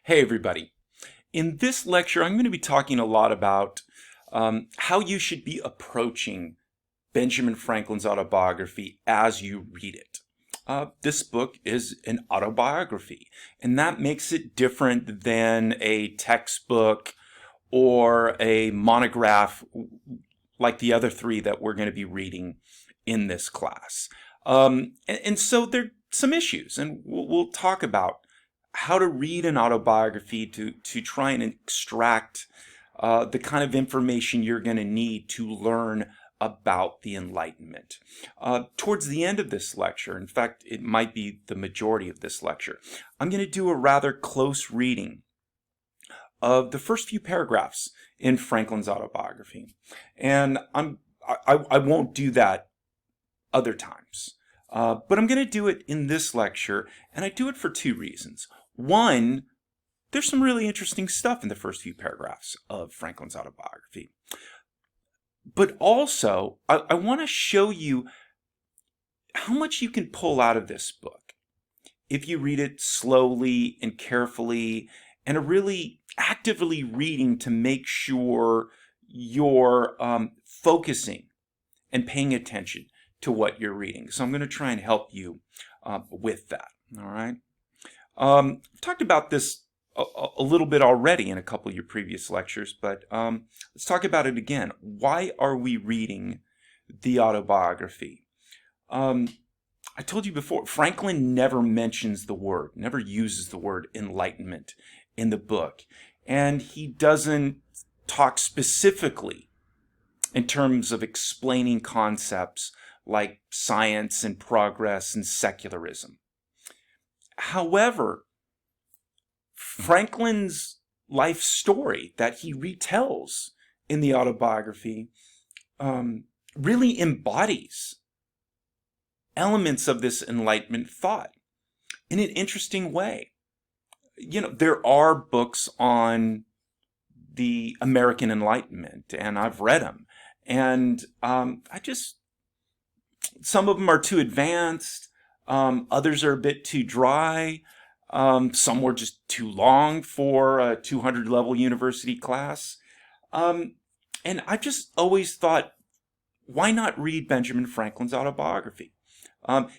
Hey everybody. In this lecture, I'm going to be talking a lot about how you should be approaching Benjamin Franklin's autobiography as you read it. This book is an autobiography, and that makes it different than a textbook or a monograph like the other three that we're going to be reading in this class. And so there are some issues, and we'll talk about how to read an autobiography to try and extract the kind of information you're going to need to learn about the Enlightenment. Towards the end of this lecture, in fact, it might be the majority of this lecture, I'm going to do a rather close reading of the first few paragraphs in Franklin's autobiography. And I won't do that other times. But I'm going to do it in this lecture, and I do it for two reasons. One, there's some really interesting stuff in the first few paragraphs of Franklin's autobiography. But also, I want to show you how much you can pull out of this book if you read it slowly and carefully and are really actively reading to make sure you're focusing and paying attention to what you're reading. So I'm going to try and help you with that. All right. I've talked about this a little bit already in a couple of your previous lectures, but let's talk about it again. Why are we reading the autobiography? I told you before, Franklin never mentions the word, never uses the word enlightenment in the book. And he doesn't talk specifically in terms of explaining concepts like science and progress and secularism. However, Franklin's life story that he retells in the autobiography really embodies elements of this Enlightenment thought in an interesting way. You know, there are books on the American Enlightenment, and I've read them. And some of them are too advanced. Others are a bit too dry. Some were just too long for a 200 level university class. And I've just always thought, why not read Benjamin Franklin's autobiography?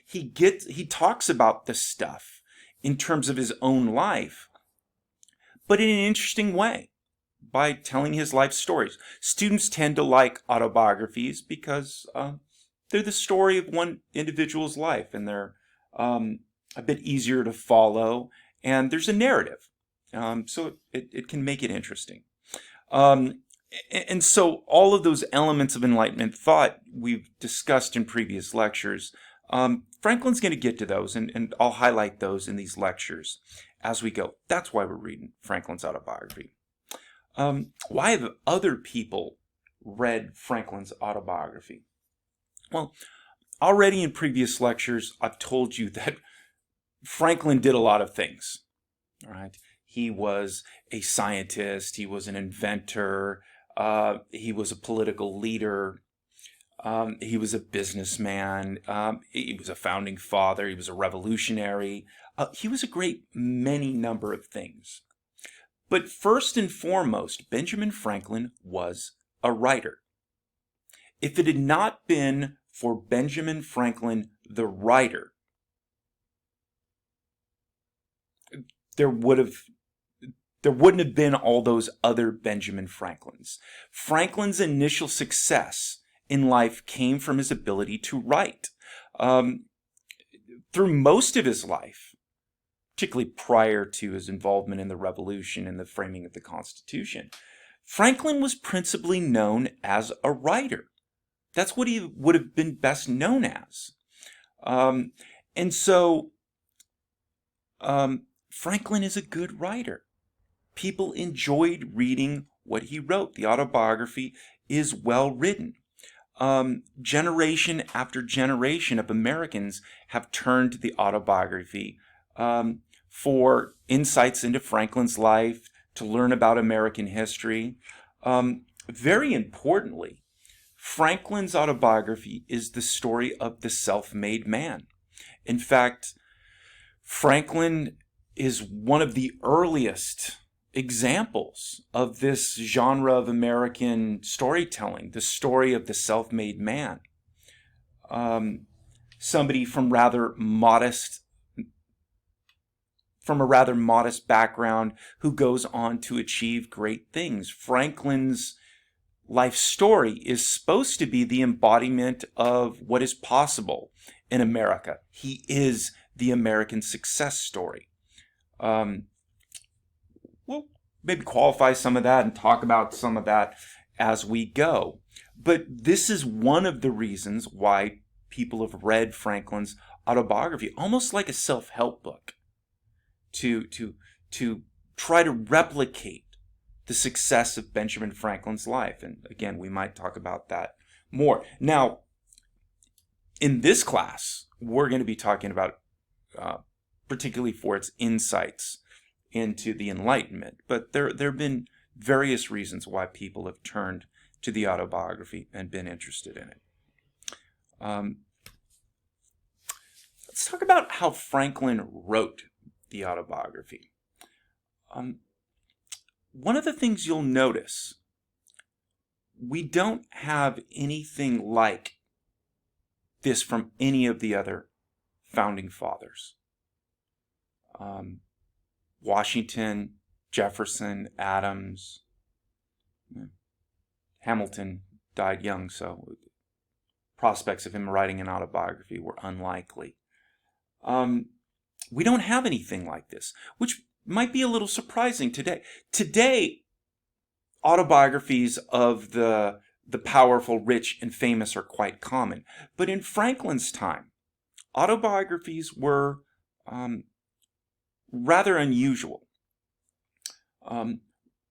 He talks about this stuff in terms of his own life, but in an interesting way, by telling his life stories. Students tend to like autobiographies because they're the story of one individual's life, and they're a bit easier to follow, and there's a narrative. So it can make it interesting. And so all of those elements of Enlightenment thought we've discussed in previous lectures, Franklin's going to get to those, and I'll highlight those in these lectures as we go. That's why we're reading Franklin's autobiography. Why have other people read Franklin's autobiography? Well, already in previous lectures, I've told you that Franklin did a lot of things. All right. He was a scientist. He was an inventor. He was a political leader. He was a businessman. He was a founding father. He was a revolutionary. He was a great many number of things. But first and foremost, Benjamin Franklin was a writer. If it had not been for Benjamin Franklin, the writer, there wouldn't have been all those other Benjamin Franklins. Franklin's initial success in life came from his ability to write. Through most of his life, particularly prior to his involvement in the Revolution and the framing of the Constitution, Franklin was principally known as a writer. That's what he would have been best known as. And so Franklin is a good writer. People enjoyed reading what he wrote. The autobiography is well written. Generation after generation of Americans have turned to the autobiography for insights into Franklin's life, to learn about American history. Very importantly, Franklin's autobiography is the story of the self-made man. In fact, Franklin is one of the earliest examples of this genre of American storytelling, the story of the self-made man. Somebody from a rather modest background who goes on to achieve great things. Franklin's life story is supposed to be the embodiment of what is possible in America. He is the American success story. We'll maybe qualify some of that and talk about some of that as we go. But this is one of the reasons why people have read Franklin's autobiography, almost like a self-help book, to try to replicate the success of Benjamin Franklin's life. And again, we might talk about that more. Now, in this class, we're going to be talking about particularly for its insights into the Enlightenment. But there have been various reasons why people have turned to the autobiography and been interested in it. Let's talk about how Franklin wrote the autobiography. One of the things you'll notice, we don't have anything like this from any of the other founding fathers. Washington, Jefferson, Adams, Hamilton died young, so prospects of him writing an autobiography were unlikely. We don't have anything like this, which might be a little surprising today. Today, autobiographies of the powerful, rich, and famous are quite common. But in Franklin's time, autobiographies were rather unusual.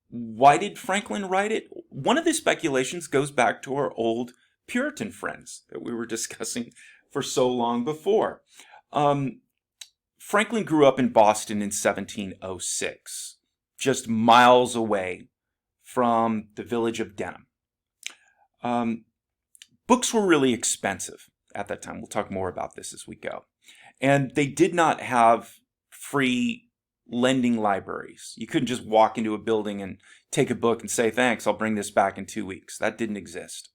Why did Franklin write it? One of the speculations goes back to our old Puritan friends that we were discussing for so long before. Franklin grew up in Boston in 1706, just miles away from the village of Denham. Books were really expensive at that time. We'll talk more about this as we go. And they did not have free lending libraries. You couldn't just walk into a building and take a book and say, thanks, I'll bring this back in 2 weeks. That didn't exist.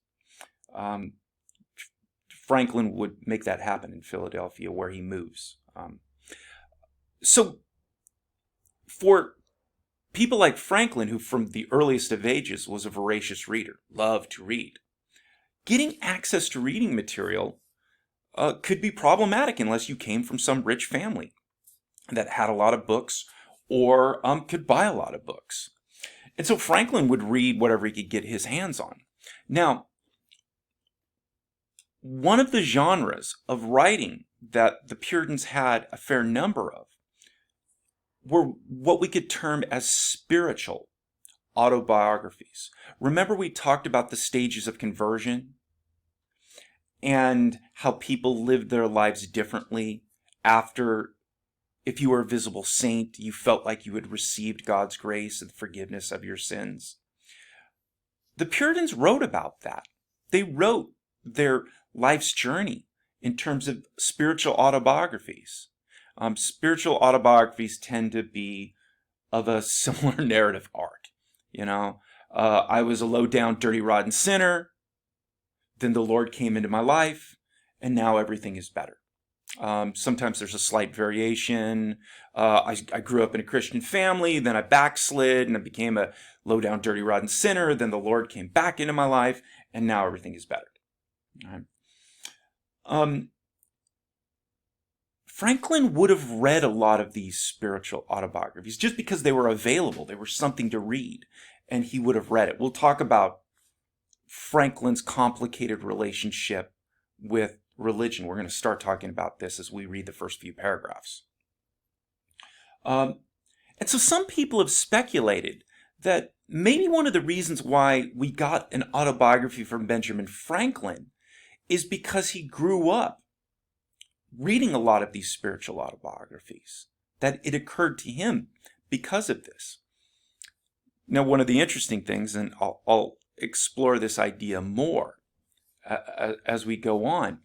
Franklin would make that happen in Philadelphia, where he moves. So for people like Franklin, who from the earliest of ages was a voracious reader, loved to read, getting access to reading material could be problematic unless you came from some rich family that had a lot of books or could buy a lot of books. And so Franklin would read whatever he could get his hands on. Now, one of the genres of writing that the Puritans had a fair number of were what we could term as spiritual autobiographies. Remember we talked about the stages of conversion and how people lived their lives differently after, if you were a visible saint, you felt like you had received God's grace and forgiveness of your sins. The Puritans wrote about that. They wrote their life's journey in terms of spiritual autobiographies. Spiritual autobiographies tend to be of a similar narrative arc. I was a low-down, dirty, rotten sinner. Then the Lord came into my life, and now everything is better. Sometimes there's a slight variation. I grew up in a Christian family, then I backslid, and I became a low-down, dirty, rotten sinner. Then the Lord came back into my life, and now everything is better. All right. Franklin would have read a lot of these spiritual autobiographies just because they were available. They were something to read, and he would have read it. We'll talk about Franklin's complicated relationship with religion. We're going to start talking about this as we read the first few paragraphs. And so some people have speculated that maybe one of the reasons why we got an autobiography from Benjamin Franklin is because he grew up reading a lot of these spiritual autobiographies, that it occurred to him because of this. Now, one of the interesting things, and I'll explore this idea more as we go on,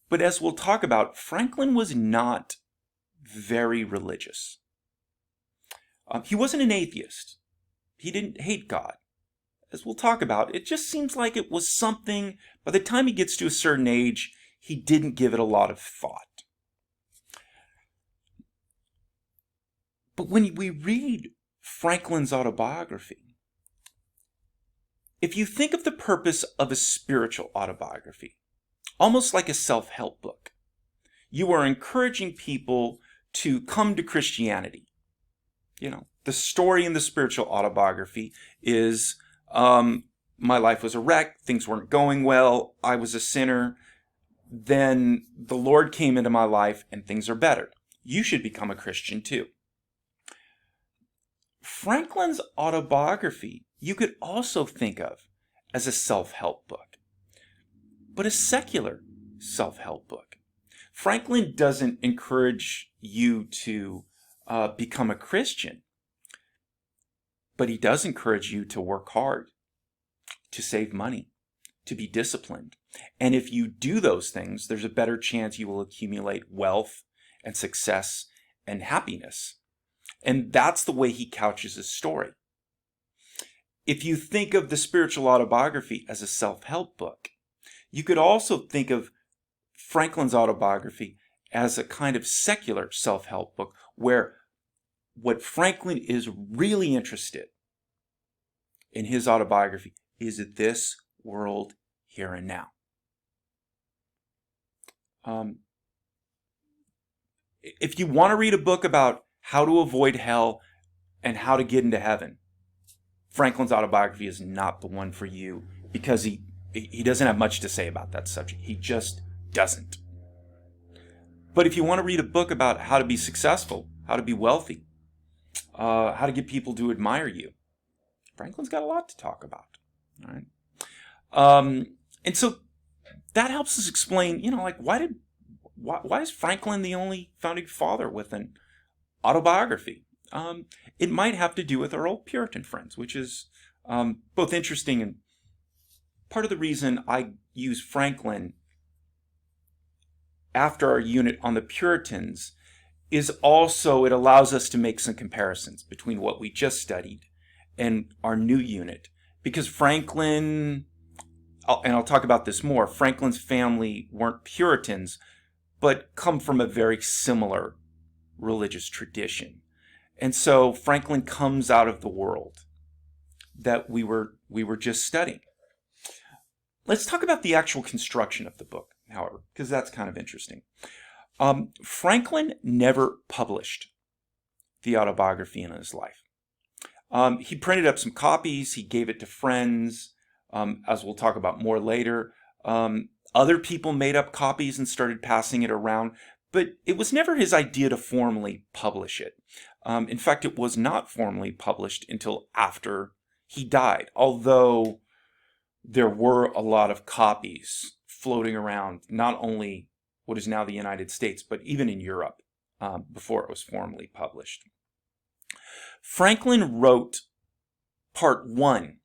but as we'll talk about, Franklin was not very religious. He wasn't an atheist. He didn't hate God. As we'll talk about, it just seems like it was something, by the time he gets to a certain age, he didn't give it a lot of thought. But when we read Franklin's autobiography, if you think of the purpose of a spiritual autobiography, almost like a self-help book, you are encouraging people to come to Christianity. The story in the spiritual autobiography is, my life was a wreck, things weren't going well, I was a sinner, then the Lord came into my life and things are better. You should become a Christian too. Franklin's autobiography you could also think of as a self-help book, but a secular self-help book. Franklin doesn't encourage you to become a Christian, but he does encourage you to work hard, to save money, to be disciplined. And if you do those things, there's a better chance you will accumulate wealth and success and happiness. And that's the way he couches his story. If you think of the spiritual autobiography as a self-help book, you could also think of Franklin's autobiography as a kind of secular self-help book, where what Franklin is really interested in his autobiography is this world here and now. If you want to read a book about how to avoid hell and how to get into heaven, Franklin's autobiography is not the one for you, because he doesn't have much to say about that subject. He just doesn't. But if you want to read a book about how to be successful, how to be wealthy, how to get people to admire you, Franklin's got a lot to talk about. All right. And so that helps us explain, why is Franklin the only founding father with an autobiography? It might have to do with our old Puritan friends, which is both interesting, and part of the reason I use Franklin after our unit on the Puritans is also it allows us to make some comparisons between what we just studied and our new unit. Because Franklin, and I'll talk about this more, Franklin's family weren't Puritans, but come from a very similar religious tradition. And so Franklin comes out of the world that we were just studying. Let's talk about the actual construction of the book, however, because that's kind of interesting. Franklin never published the autobiography in his life. He printed up some copies, he gave it to friends, as we'll talk about more later. Other people made up copies and started passing it around, but it was never his idea to formally publish it. In fact, it was not formally published until after he died, although there were a lot of copies floating around, not only what is now the United States, but even in Europe, before it was formally published. Franklin wrote part one.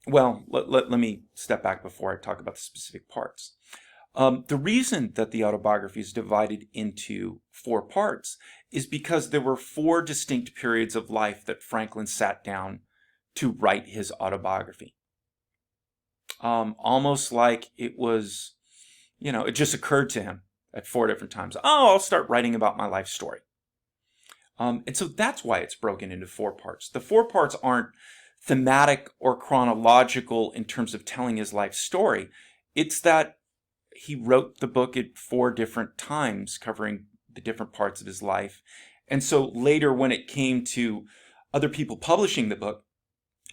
Well, let me step back before I talk about the specific parts. The reason that the autobiography is divided into 4 parts is because there were 4 distinct periods of life that Franklin sat down to write his autobiography. Almost like it was, it just occurred to him at 4 different times. I'll start writing about my life story. And so that's why it's broken into 4 parts. The 4 parts aren't thematic or chronological in terms of telling his life story. It's that he wrote the book at 4 different times, covering the different parts of his life. And so later, when it came to other people publishing the book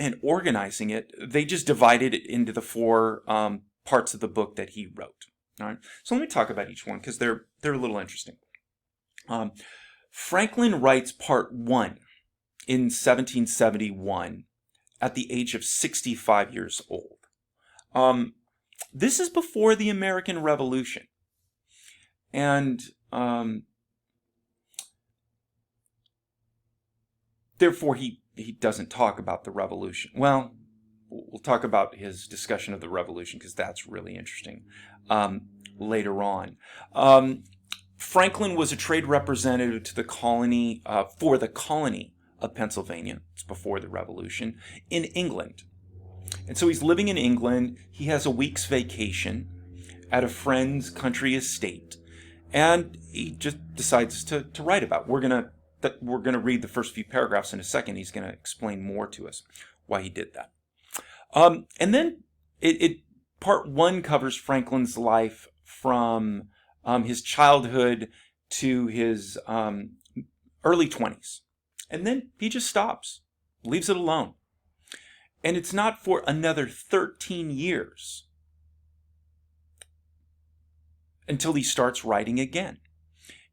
and organizing it, they just divided it into the 4 parts of the book that he wrote. All right. So let me talk about each one, because they're a little interesting. Franklin writes part 1 in 1771 at the age of 65 years old. This is before the American Revolution. And therefore, he doesn't talk about the Revolution. Well, we'll talk about his discussion of the Revolution, because that's really interesting later on. Franklin was a trade representative to the colony, for the colony of Pennsylvania. It's before the Revolution, in England. And so he's living in England. He has a week's vacation at a friend's country estate, and he just decides to write about it. We're gonna read the first few paragraphs in a second. He's gonna explain more to us why he did that. And then part one covers Franklin's life from his childhood to his early 20s. And then he just stops, leaves it alone. And it's not for another 13 years until he starts writing again.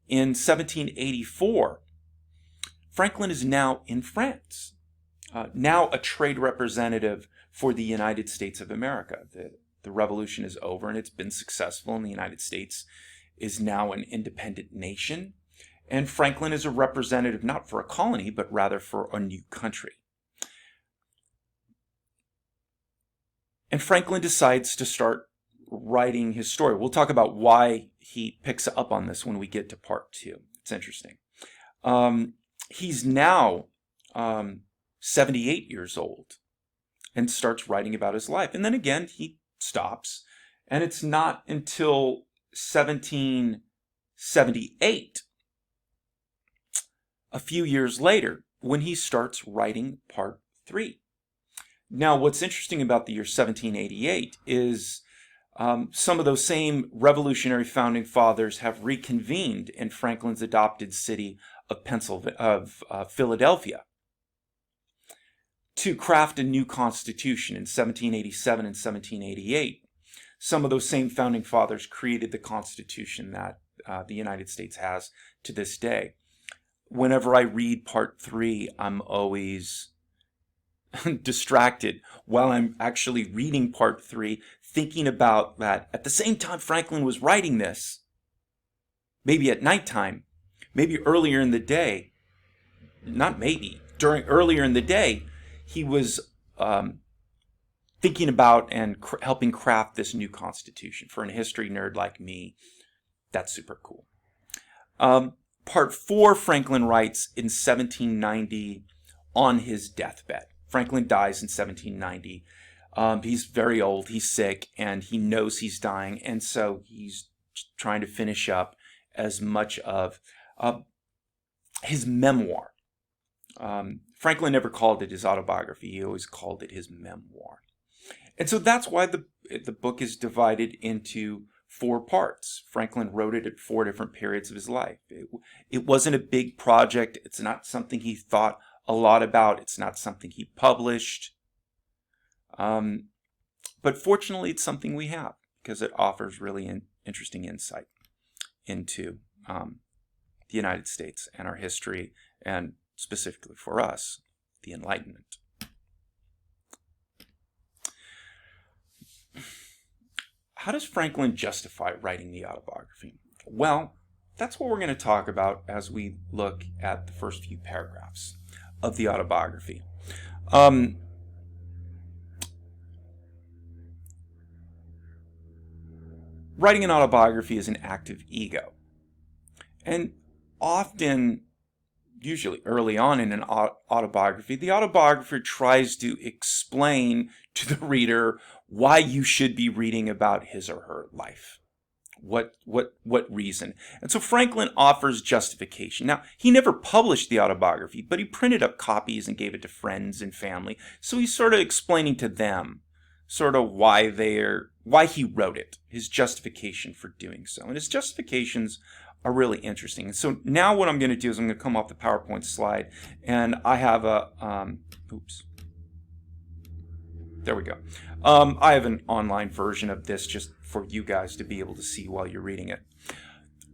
In 1784, Franklin is now in France, now a trade representative for the United States of America. The revolution is over and it's been successful, and the United States is now an independent nation. And Franklin is a representative not for a colony, but rather for a new country. And Franklin decides to start writing his story. We'll talk about why he picks up on this when we get to part two. It's interesting. He's now 78 years old and starts writing about his life. And then again, he stops. And it's not until 1778, a few years later, when he starts writing part three. Now, what's interesting about the year 1788 is some of those same revolutionary founding fathers have reconvened in Franklin's adopted city of Philadelphia to craft a new constitution in 1787 and 1788. Some of those same founding fathers created the Constitution that the United States has to this day. Whenever I read part three, I'm always distracted while I'm actually reading part three, thinking about that at the same time Franklin was writing this, maybe at nighttime, maybe earlier in the day, earlier in the day, he was thinking about and helping craft this new constitution. For a history nerd like me, that's super cool. Part four, Franklin writes in 1790 on his deathbed. Franklin dies in 1790. He's very old, he's sick, and he knows he's dying, and so he's trying to finish up as much of his memoir. Franklin never called it his autobiography, he always called it his memoir. And so that's why the book is divided into 4 parts. Franklin wrote it at 4 different periods of his life. It wasn't a big project. It's not something he thought a lot about. It's not something he published. But fortunately, it's something we have because it offers really interesting insight into the United States and our history, and specifically for us, the Enlightenment. How does Franklin justify writing the autobiography? Well, that's what we're going to talk about as we look at the first few paragraphs of the autobiography. Writing an autobiography is an act of ego. And often, usually early on in an autobiography, the autobiographer tries to explain to the reader why you should be reading about his or her life. What reason? And so Franklin offers justification. Now, he never published the autobiography, but he printed up copies and gave it to friends and family. So he's sort of explaining to them sort of why he wrote it, his justification for doing so. And his justifications are really interesting. And so now what I'm going to do is I'm going to come off the PowerPoint slide, and I have there we go. I have an online version of this just for you guys to be able to see while you're reading it.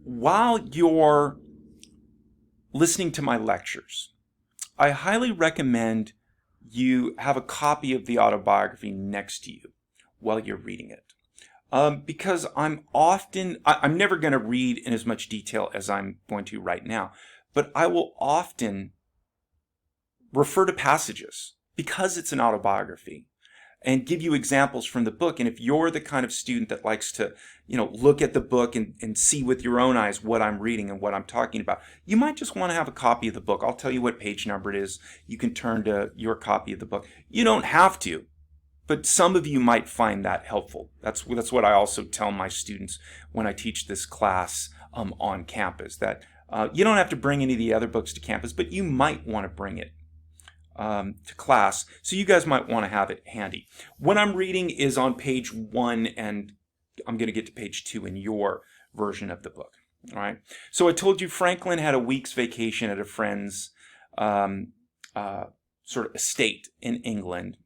While you're listening to my lectures, I highly recommend you have a copy of the autobiography next to you while you're reading it. Because I'm never going to read in as much detail as I'm going to right now, but I will often refer to passages because it's an autobiography. and give you examples from the book. And if you're the kind of student that likes to, look at the book and see with your own eyes what I'm reading and what I'm talking about, you might just want to have a copy of the book. I'll tell you what page number it is. You can turn to your copy of the book. You don't have to, but some of you might find that helpful. That's what I also tell my students when I teach this class on campus, that you don't have to bring any of the other books to campus, but you might want to bring it to class, so you guys might want to have it handy. What I'm reading is on page 1, and I'm going to get to page 2 in your version of the book. All right. So I told you Franklin had a week's vacation at a friend's sort of estate in England,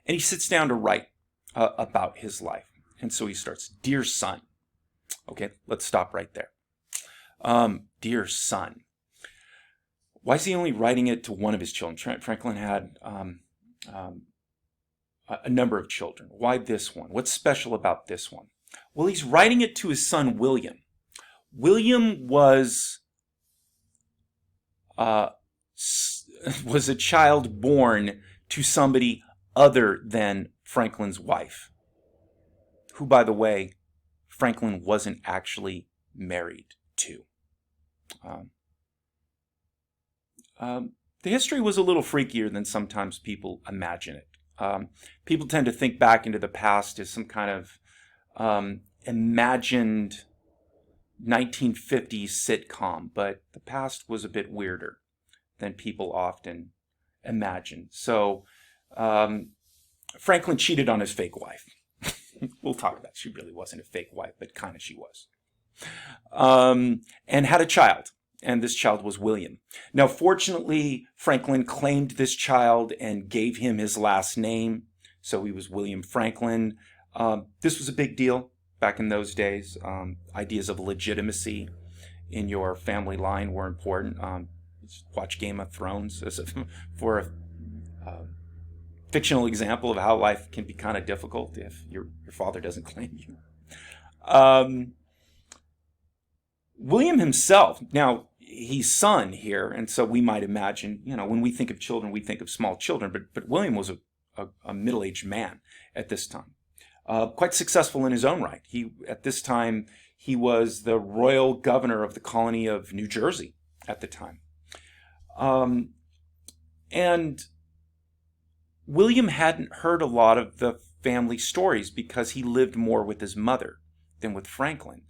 and he sits down to write about his life. And so he starts, "Dear son." Okay, let's stop right there. Dear son. Why is he only writing it to one of his children? Franklin had a number of children. Why this one? What's special about this one? Well, he's writing it to his son, William. William was a child born to somebody other than Franklin's wife, who, by the way, Franklin wasn't actually married to. The history was a little freakier than sometimes people imagine it. People tend to think back into the past as some kind of imagined 1950s sitcom, but the past was a bit weirder than people often imagine. So Franklin cheated on his fake wife. We'll talk about it. She really wasn't a fake wife, but kind of she was. And had a child. And this child was William. Now, fortunately, Franklin claimed this child and gave him his last name. So he was William Franklin. This was a big deal back in those days. Ideas of legitimacy in your family line were important. Watch Game of Thrones for a fictional example of how life can be kind of difficult if your father doesn't claim you. William himself, now he's son here, and so we might imagine, when we think of children, we think of small children, but William was a middle-aged man at this time, quite successful in his own right. At this time, he was the royal governor of the colony of New Jersey at the time. And William hadn't heard a lot of the family stories because he lived more with his mother than with Franklin.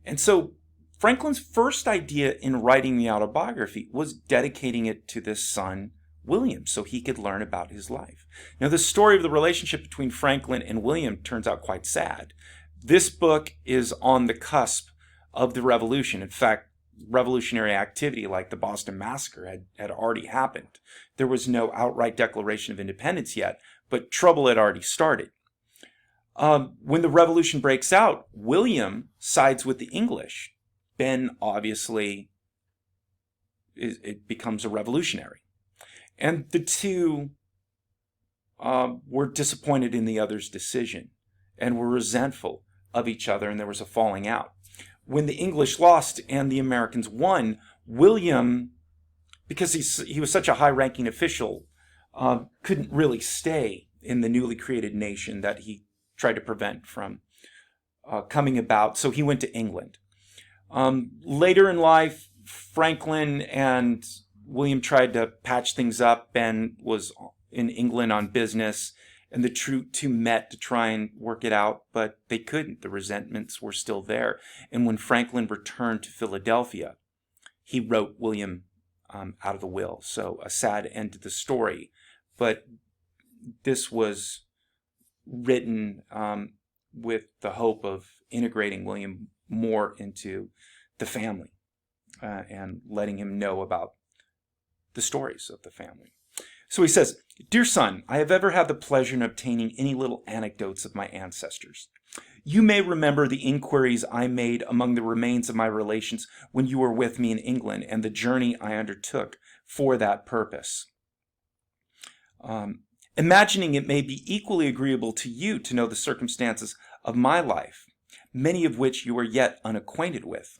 And so Franklin's first idea in writing the autobiography was dedicating it to this son, William, so he could learn about his life. Now, the story of the relationship between Franklin and William turns out quite sad. This book is on the cusp of the Revolution. In fact, revolutionary activity like the Boston Massacre had already happened. There was no outright declaration of independence yet, but trouble had already started. When the revolution breaks out, William sides with the English. Ben obviously it becomes a revolutionary. And the two were disappointed in the other's decision and were resentful of each other, and there was a falling out. When the English lost and the Americans won, William, because he was such a high-ranking official, couldn't really stay in the newly created nation that he tried to prevent from coming about, so he went to England. Later in life, Franklin and William tried to patch things up. Ben was in England on business, and the two met to try and work it out, but they couldn't. The resentments were still there. And when Franklin returned to Philadelphia, he wrote William out of the will. So a sad end to the story. But this was written with the hope of integrating William more into the family and letting him know about the stories of the family. So he says, "Dear son, I have ever had the pleasure in obtaining any little anecdotes of my ancestors. You may remember the inquiries I made among the remains of my relations when you were with me in England and the journey I undertook for that purpose. Imagining it may be equally agreeable to you to know the circumstances of my life, many of which you are yet unacquainted with.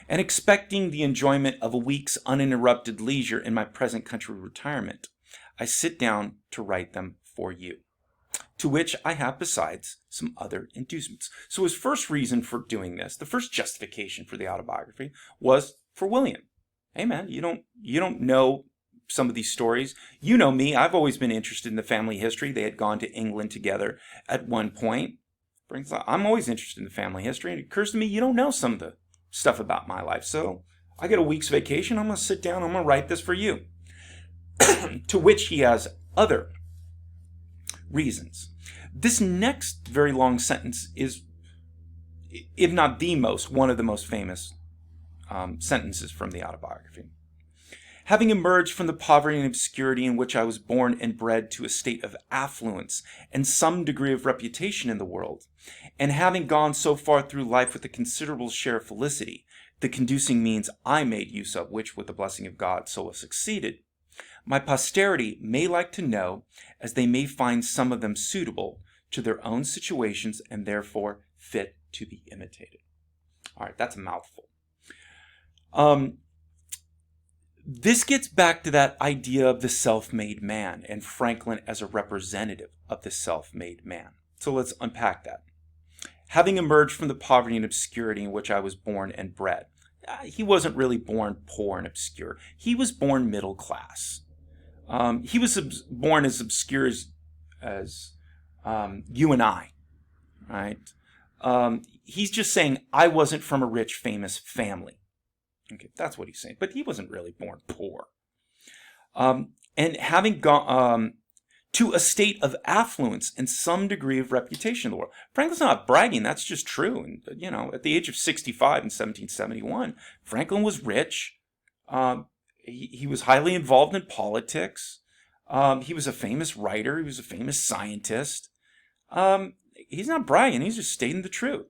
And expecting the enjoyment of a week's uninterrupted leisure in my present country retirement, I sit down to write them for you, to which I have besides some other inducements. So his first reason for doing this, the first justification for the autobiography, was for William. Hey man, you don't know some of these stories. You know me, I've always been interested in the family history. They had gone to England together at one point. I'm always interested in the family history, and it occurs to me you don't know some of the stuff about my life. So I get a week's vacation, I'm going to sit down, I'm going to write this for you. To which he has other reasons. This next very long sentence is, if not the most, one of the most famous sentences from the autobiography. Having emerged from the poverty and obscurity in which I was born and bred to a state of affluence and some degree of reputation in the world, and having gone so far through life with a considerable share of felicity, the conducing means I made use of, which with the blessing of God so have succeeded, my posterity may like to know, as they may find some of them suitable to their own situations and therefore fit to be imitated. All right, that's a mouthful. This gets back to that idea of the self-made man and Franklin as a representative of the self-made man. So let's unpack that. Having emerged from the poverty and obscurity in which I was born and bred. He wasn't really born poor and obscure. He was born middle class. He was born as obscure as you and I, right? He's just saying, I wasn't from a rich, famous family. Okay, that's what he's saying. But he wasn't really born poor. And having gone to a state of affluence and some degree of reputation in the world. Franklin's not bragging, that's just true. And, you know, at the age of 65 in 1771, Franklin was rich. He was highly involved in politics. He was a famous writer. He was a famous scientist. He's not bragging, he's just stating the truth.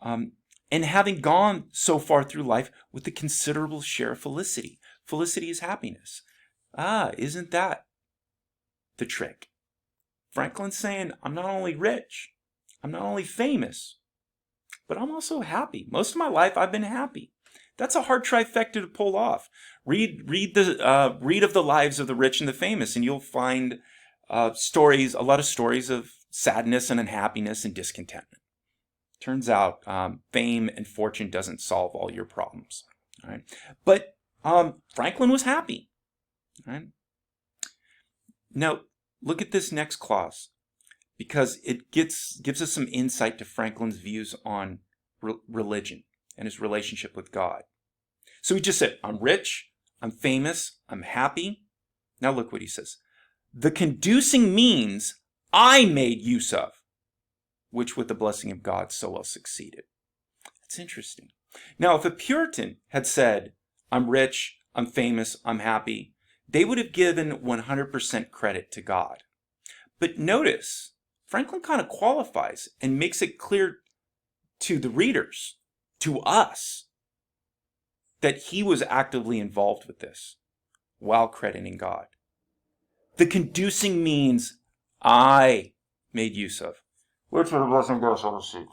And having gone so far through life with a considerable share of felicity. Felicity is happiness. Isn't that the trick? Franklin's saying, I'm not only rich, I'm not only famous, but I'm also happy. Most of my life, I've been happy. That's a hard trifecta to pull off. Read of the lives of the rich and the famous, and you'll find a lot of stories of sadness and unhappiness and discontentment. Turns out fame and fortune doesn't solve all your problems. All right? But Franklin was happy. All right? Now, look at this next clause, because it gives us some insight to Franklin's views on religion and his relationship with God. So he just said, I'm rich, I'm famous, I'm happy. Now look what he says. The conducing means I made use of, which with the blessing of God so well succeeded. That's interesting. Now, if a Puritan had said, I'm rich, I'm famous, I'm happy, they would have given 100% credit to God. But notice, Franklin kind of qualifies and makes it clear to the readers, to us, that he was actively involved with this while crediting God. The conducing means I made use of, which with the blessing of God shall receive.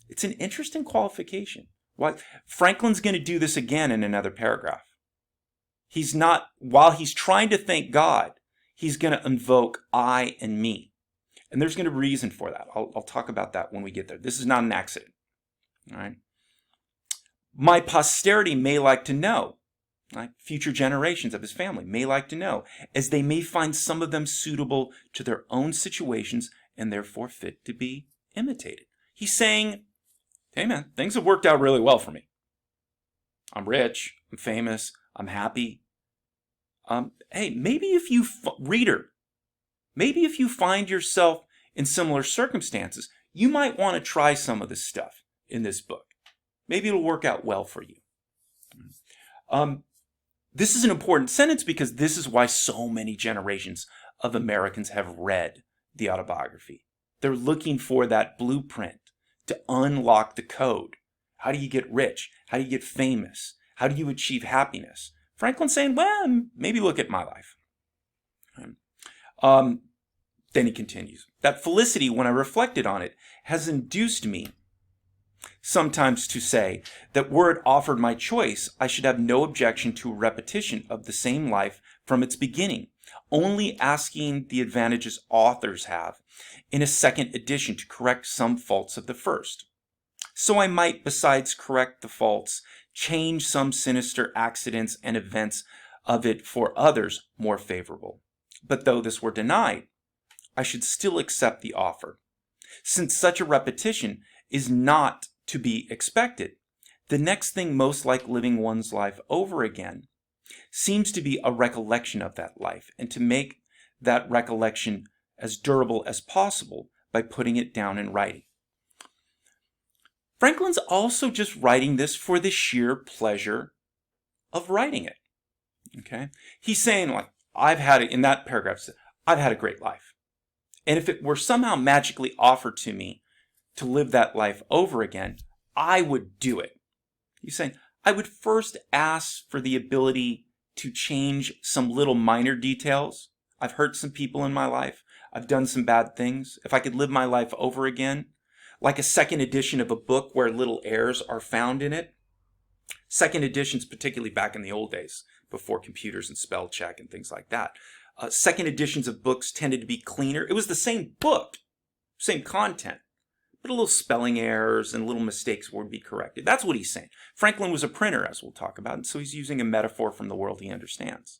It's an interesting qualification. Why? Franklin's going to do this again in another paragraph. While he's trying to thank God, he's going to invoke I and me. And there's going to be a reason for that. I'll talk about that when we get there. This is not an accident. All right. My posterity may like to know, right? Future generations of his family may like to know, as they may find some of them suitable to their own situations and therefore fit to be imitated. He's saying, hey man, things have worked out really well for me. I'm rich, I'm famous, I'm happy. Hey, maybe if you, reader, maybe if you find yourself in similar circumstances, you might want to try some of this stuff in this book. Maybe it'll work out well for you. This is an important sentence because this is why so many generations of Americans have read the autobiography. They're looking for that blueprint to unlock the code. How do you get rich? How do you get famous? How do you achieve happiness? Franklin's saying, well, maybe look at my life. Then he continues. That felicity, when I reflected on it, has induced me sometimes to say that were it offered my choice, I should have no objection to a repetition of the same life from its beginning, only asking the advantages authors have in a second edition to correct some faults of the first. So I might, besides correct the faults, change some sinister accidents and events of it for others more favorable. But though this were denied, I should still accept the offer, since such a repetition is not to be expected. The next thing most like living one's life over again seems to be a recollection of that life, and to make that recollection as durable as possible by putting it down in writing. Franklin's also just writing this for the sheer pleasure of writing it. Okay? He's saying, like, I've had it, in that paragraph, I've had a great life. And if it were somehow magically offered to me to live that life over again, I would do it. He's saying, I would first ask for the ability to change some little minor details. I've hurt some people in my life. I've done some bad things. If I could live my life over again, like a second edition of a book where little errors are found in it. Second editions, particularly back in the old days, before computers and spell check and things like that. Second editions of books tended to be cleaner. It was the same book, same content, but a little spelling errors and little mistakes would be corrected. That's what he's saying. Franklin was a printer, as we'll talk about, and so he's using a metaphor from the world he understands.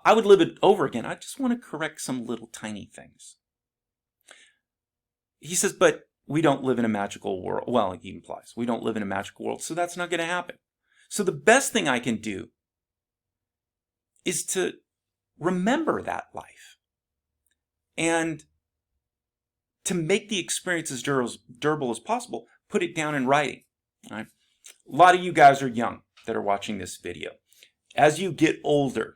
I would live it over again. I just want to correct some little tiny things. He says, but we don't live in a magical world. Well, he implies we don't live in a magical world, so that's not going to happen. So the best thing I can do is to remember that life and to make the experience as durable as possible, put it down in writing. All right? A lot of you guys are young that are watching this video. As you get older,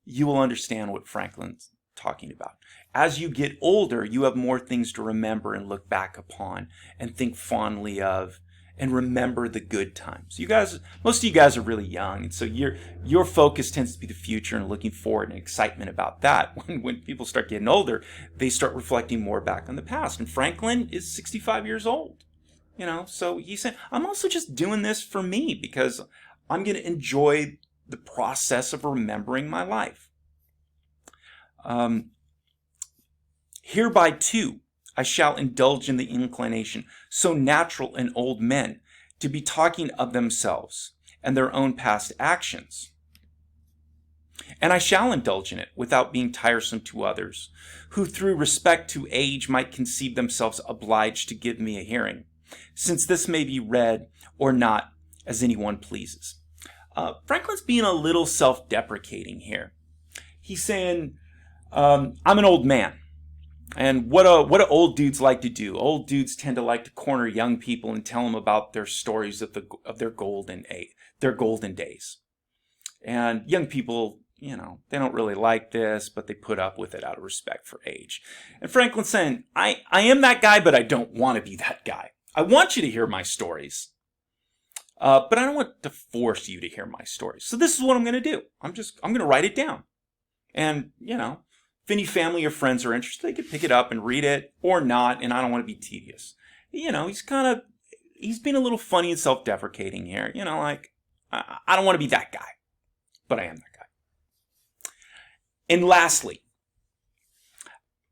you will understand what Franklin's talking about. As you get older, you have more things to remember and look back upon and think fondly of and remember the good times. You guys, most of you guys are really young, and so your focus tends to be the future and looking forward and excitement about that. When people start getting older, they start reflecting more back on the past. And Franklin is 65 years old. So he's saying, I'm also just doing this for me because I'm going to enjoy the process of remembering my life. Hereby too I shall indulge in the inclination so natural in old men to be talking of themselves and their own past actions. And I shall indulge in it without being tiresome to others, who through respect to age might conceive themselves obliged to give me a hearing, since this may be read or not as anyone pleases. Franklin's being a little self-deprecating here. He's saying, I'm an old man. And what do old dudes like to do? Old dudes tend to like to corner young people and tell them about their stories of their golden days. And young people, they don't really like this, but they put up with it out of respect for age. And Franklin's saying, I am that guy, but I don't want to be that guy. I want you to hear my stories, but I don't want to force you to hear my stories. So this is what I'm going to do. I'm going to write it down. And, if any family or friends are interested, they could pick it up and read it or not, and I don't want to be tedious. He's being a little funny and self-deprecating here. Like, I don't want to be that guy, but I am that guy. And lastly,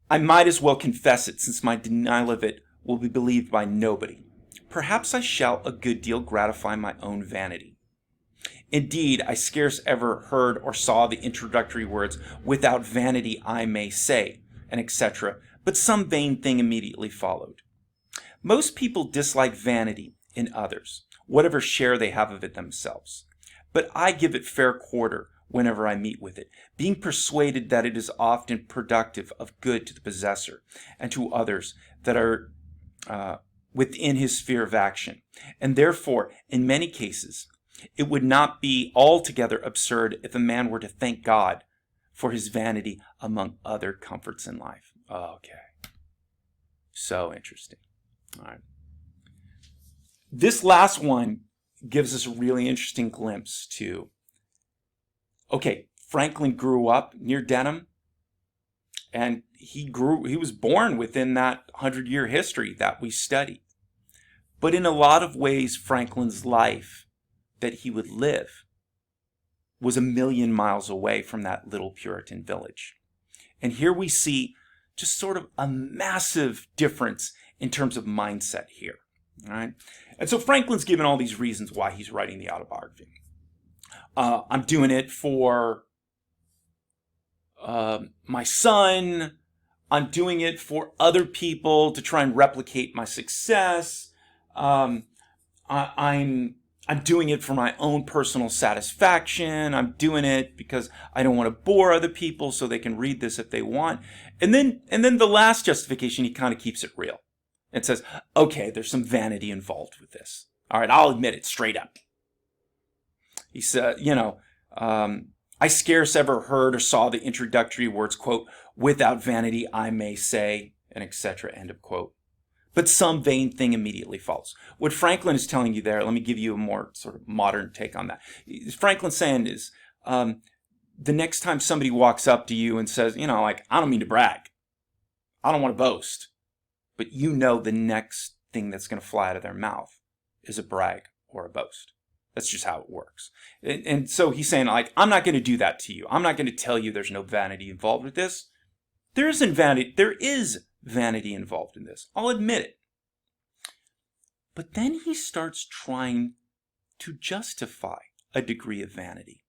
I might as well confess it, since my denial of it will be believed by nobody. Perhaps I shall a good deal gratify my own vanity. Indeed, I scarce ever heard or saw the introductory words, without vanity I may say, and etc., but some vain thing immediately followed. Most people dislike vanity in others, whatever share they have of it themselves. But I give it fair quarter whenever I meet with it, being persuaded that it is often productive of good to the possessor and to others that are within his sphere of action, and therefore, in many cases, it would not be altogether absurd if a man were to thank God for his vanity among other comforts in life. Okay. So interesting. All right. This last one gives us a really interesting glimpse to, okay, Franklin grew up near Denham, and he was born within that 100-year history that we studied. But in a lot of ways, Franklin's life that he would live was a million miles away from that little Puritan village. And here we see just sort of a massive difference in terms of mindset here. All right. And so Franklin's given all these reasons why he's writing the autobiography. I'm doing it for my son. I'm doing it for other people to try and replicate my success. I'm doing it for my own personal satisfaction. I'm doing it because I don't want to bore other people so they can read this if they want. And then the last justification, he kind of keeps it real. It says, okay, there's some vanity involved with this. All right, I'll admit it straight up. He said, I scarce ever heard or saw the introductory words, quote, without vanity I may say, and etc., end of quote. But some vain thing immediately follows. What Franklin is telling you there, let me give you a more sort of modern take on that. Franklin's saying is, the next time somebody walks up to you and says, I don't mean to brag. I don't want to boast. But the next thing that's going to fly out of their mouth is a brag or a boast. That's just how it works. And so he's saying, I'm not going to do that to you. I'm not going to tell you there's no vanity involved with this. There is vanity involved in this. I'll admit it. But then he starts trying to justify a degree of vanity.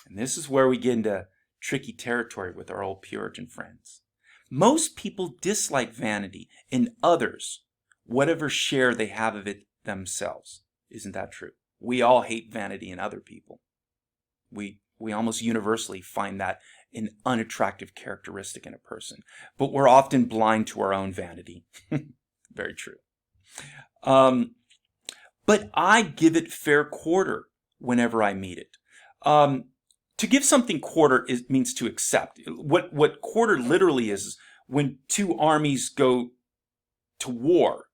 And this is where we get into tricky territory with our old Puritan friends. Most people dislike vanity in others, whatever share they have of it themselves. Isn't that true? We all hate vanity in other people. We almost universally find that an unattractive characteristic in a person. But we're often blind to our own vanity. Very true. But I give it fair quarter whenever I meet it. To give something quarter means to accept. What quarter literally is when two armies go to war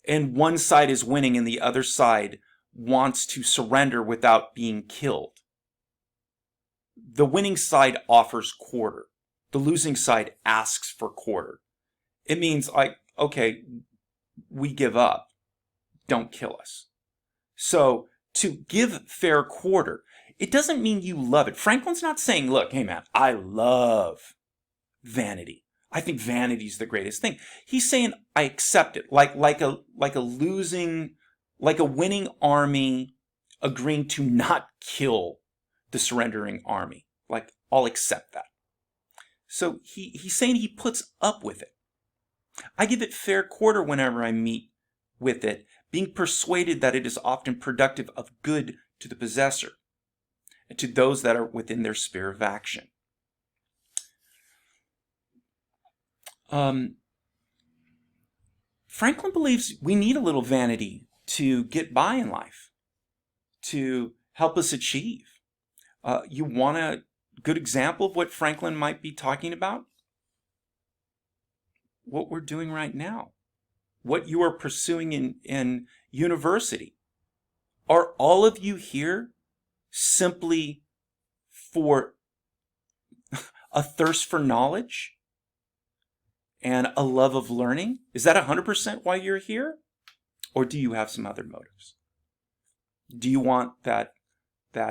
and one side is winning and the other side wants to surrender without being killed. The winning side offers quarter. The losing side asks for quarter. It means okay, we give up. Don't kill us. So to give fair quarter, it doesn't mean you love it. Franklin's not saying, look, hey man, I love vanity. I think vanity is the greatest thing. He's saying I accept it, like a winning army agreeing to not kill the surrendering army. I'll accept that. So he's saying he puts up with it. I give it fair quarter whenever I meet with it, being persuaded that it is often productive of good to the possessor and to those that are within their sphere of action. Franklin believes we need a little vanity to get by in life, to help us achieve. You want a good example of what Franklin might be talking about? What we're doing right now. What you are pursuing in university. Are all of you here simply for a thirst for knowledge and a love of learning? Is that 100% why you're here? Or do you have some other motives? Do you want that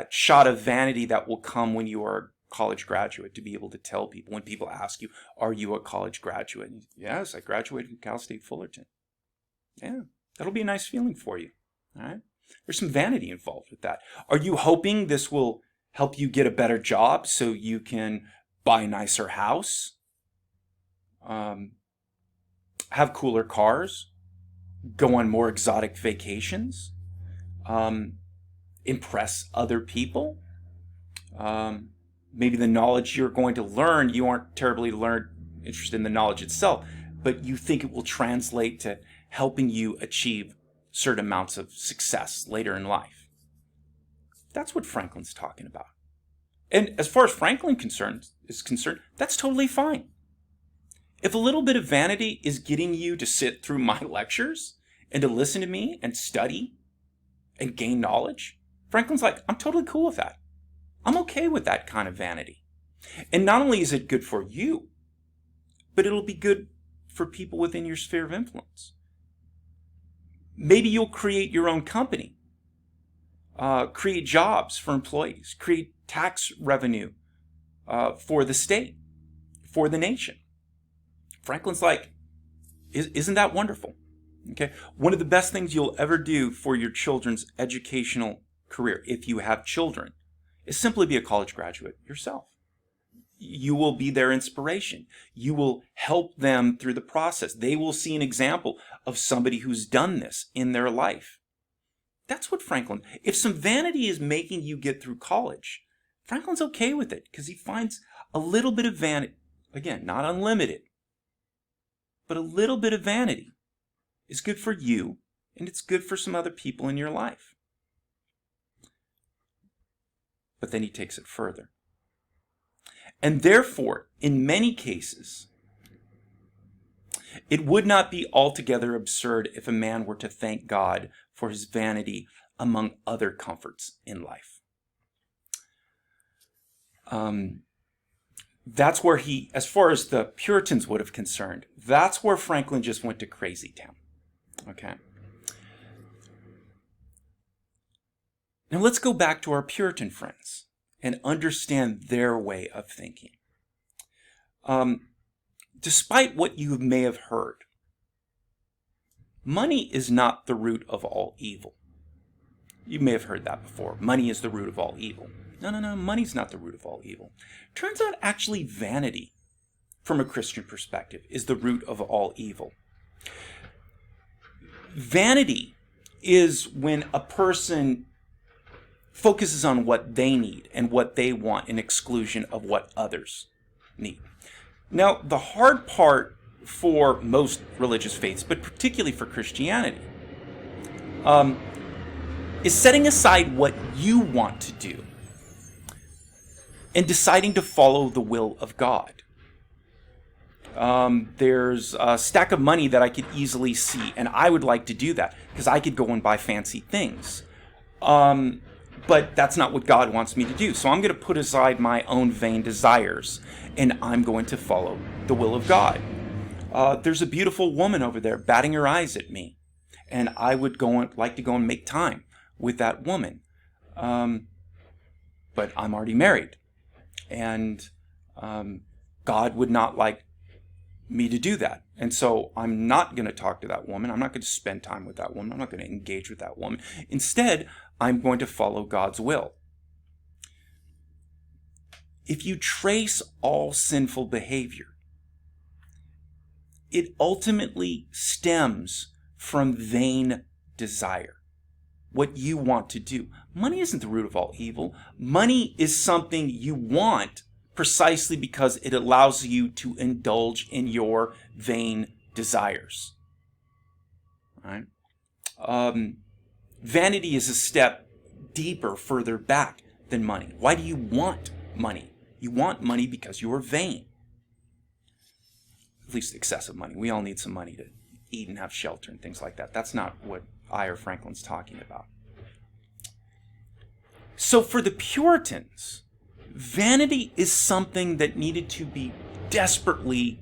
shot of vanity that will come when you are a college graduate, to be able to tell people when people ask you, are you a college graduate? And yes, I graduated from Cal State Fullerton. Yeah, that'll be a nice feeling for you. All right. There's some vanity involved with that. Are you hoping this will help you get a better job so you can buy a nicer house, have cooler cars, go on more exotic vacations, impress other people? Maybe the knowledge you're going to learn, you aren't terribly interested in the knowledge itself, but you think it will translate to helping you achieve certain amounts of success later in life. That's what Franklin's talking about. And as far as Franklin is concerned, that's totally fine. If a little bit of vanity is getting you to sit through my lectures and to listen to me and study and gain knowledge, Franklin's like, I'm totally cool with that. I'm okay with that kind of vanity. And not only is it good for you, but it'll be good for people within your sphere of influence. Maybe you'll create your own company. create jobs for employees, create tax revenue for the state, for the nation. Franklin's like, isn't that wonderful? Okay, one of the best things you'll ever do for your children's educational career, if you have children, is simply be a college graduate yourself. You will be their inspiration. You will help them through the process. They will see an example of somebody who's done this in their life. That's what Franklin, if some vanity is making you get through college, Franklin's okay with it because he finds a little bit of vanity, again, not unlimited, but a little bit of vanity is good for you, and it's good for some other people in your life. But then he takes it further. And therefore, in many cases, it would not be altogether absurd if a man were to thank God for his vanity among other comforts in life. That's where he, as far as the Puritans would have concerned, that's where Franklin just went to crazy town. Okay. Now let's go back to our Puritan friends and understand their way of thinking. Despite what you may have heard, money is not the root of all evil. You may have heard that before. Money is the root of all evil. No, money's not the root of all evil. Turns out actually vanity, from a Christian perspective, is the root of all evil. Vanity is when a person focuses on what they need and what they want in exclusion of what others need. Now, the hard part for most religious faiths, but particularly for Christianity, is setting aside what you want to do and deciding to follow the will of God. There's a stack of money that I could easily see, and I would like to do that because I could go and buy fancy things. But that's not what God wants me to do. So I'm going to put aside my own vain desires, and I'm going to follow the will of God. There's a beautiful woman over there batting her eyes at me, and I would like to go and make time with that woman. But I'm already married, and God would not like me to do that. And so I'm not going to talk to that woman. I'm not going to spend time with that woman. I'm not going to engage with that woman. Instead, I'm going to follow God's will. If you trace all sinful behavior, it ultimately stems from vain desire. What you want to do. Money isn't the root of all evil. Money is something you want precisely because it allows you to indulge in your vain desires. Right? Vanity is a step deeper, further back than money. Why do you want money? You want money because you are vain. At least excessive money. We all need some money to eat and have shelter and things like that. That's not what I or Franklin's talking about. So for the Puritans, vanity is something that needed to be desperately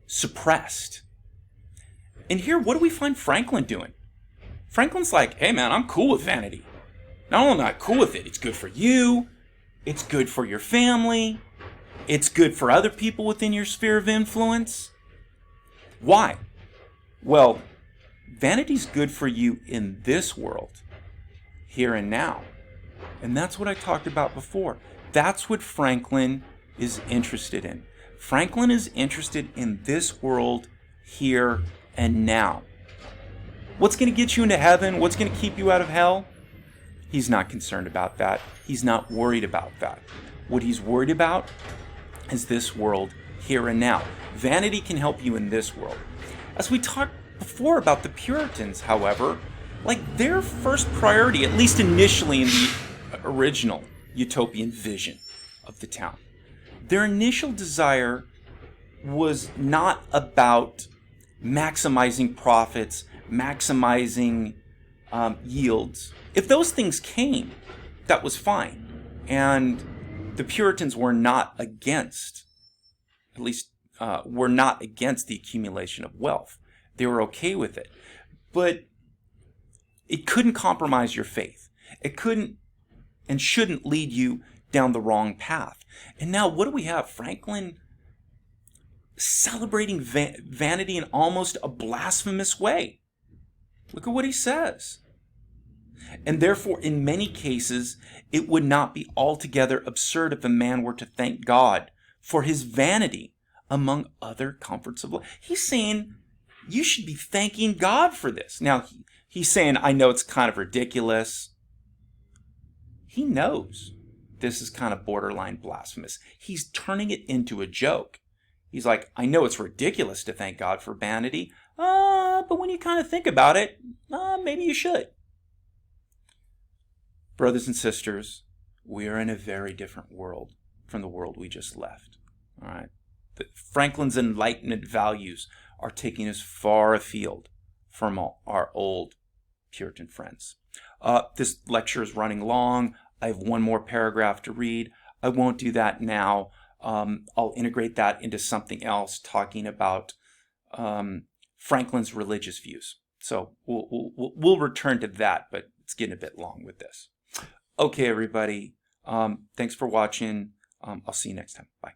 suppressed. And here, what do we find Franklin doing? Franklin's like, hey man, I'm cool with vanity. Not only am I cool with it, it's good for you, it's good for your family, it's good for other people within your sphere of influence. Why? Well, vanity's good for you in this world, here and now. And that's what I talked about before. That's what Franklin is interested in. Franklin is interested in this world, here and now. What's going to get you into heaven? What's going to keep you out of hell? He's not concerned about that. He's not worried about that. What he's worried about is this world, here and now. Vanity can help you in this world. As we talked before about the Puritans, however, like their first priority, at least initially in the original utopian vision of the town, their initial desire was not about maximizing profits, maximizing yields. If those things came, that was fine. And the Puritans were not against, at least were not against the accumulation of wealth. They were okay with it. But it couldn't compromise your faith. It couldn't and shouldn't lead you down the wrong path. And now what do we have? Franklin celebrating vanity in almost a blasphemous way. Look at what he says. And therefore, in many cases, it would not be altogether absurd if a man were to thank God for his vanity among other comforts of life. He's saying you should be thanking God for this. Now, he's saying, I know it's kind of ridiculous. He knows this is kind of borderline blasphemous. He's turning it into a joke. He's like, I know it's ridiculous to thank God for vanity, but when you kind of think about it, maybe you should. Brothers and sisters, we are in a very different world from the world we just left. All right. Franklin's Enlightenment values are taking us far afield from our old Puritan friends. This lecture is running long. I have one more paragraph to read. I won't do that now. I'll integrate that into something else, talking about Franklin's religious views. So we'll return to that, but it's getting a bit long with this. Okay, everybody. Thanks for watching. I'll see you next time. Bye.